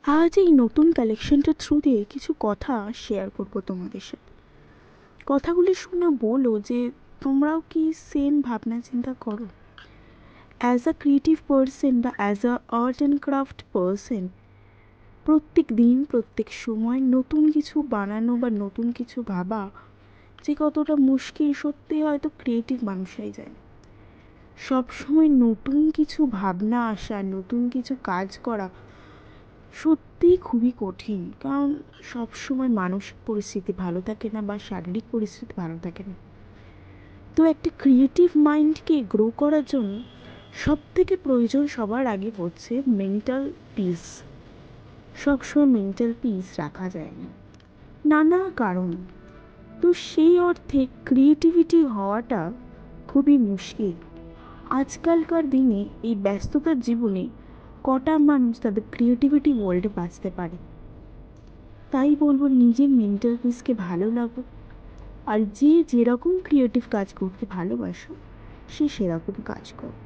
আজ এই নতুন কালেকশনটার থ্রু দিয়ে কিছু কথা শেয়ার করবো তোমাদের সাথে। কথাগুলি শুনে বলো যে তোমরাও কি সেম ভাবনা চিন্তা করো। অ্যাজ আ ক্রিয়েটিভ পার্সন বা as a art and craft person, প্রত্যেক দিন প্রত্যেক সময় নতুন কিছু বানানো বা নতুন কিছু ভাবা যে কতটা মুশকিল, সত্যি হয়তো ক্রিয়েটিভ মানুষরাই যায়। সবসময় নতুন কিছু ভাবনা আসা, নতুন কিছু কাজ করা সত্যিই খুবই কঠিন, কারণ সবসময় মানসিক পরিস্থিতি ভালো থাকে না বা শারীরিক পরিস্থিতি ভালো থাকে না। তো একটা ক্রিয়েটিভ মাইন্ডকে গ্রো করার জন্য সবথেকে প্রয়োজন সবার আগে হচ্ছে মেন্টাল পিস। সবসময় মেন্টাল পিস রাখা যায় না, নানা কারণ। তো সেই অর্থে ক্রিয়েটিভিটি হওয়াটা খুবই মুশকিল। আজকালকার দিনে এই ব্যস্ততার জীবনে কটা মানুষ তাদের ক্রিয়েটিভিটি ওয়ার্ল্ডে বাঁচতে পারে? তাই বলবো নিজের মেন্টাল পিসকে ভালো লাগো, আর যে যেরকম ক্রিয়েটিভ কাজ করতে ভালোবাসো সে সেরকম কাজ করো।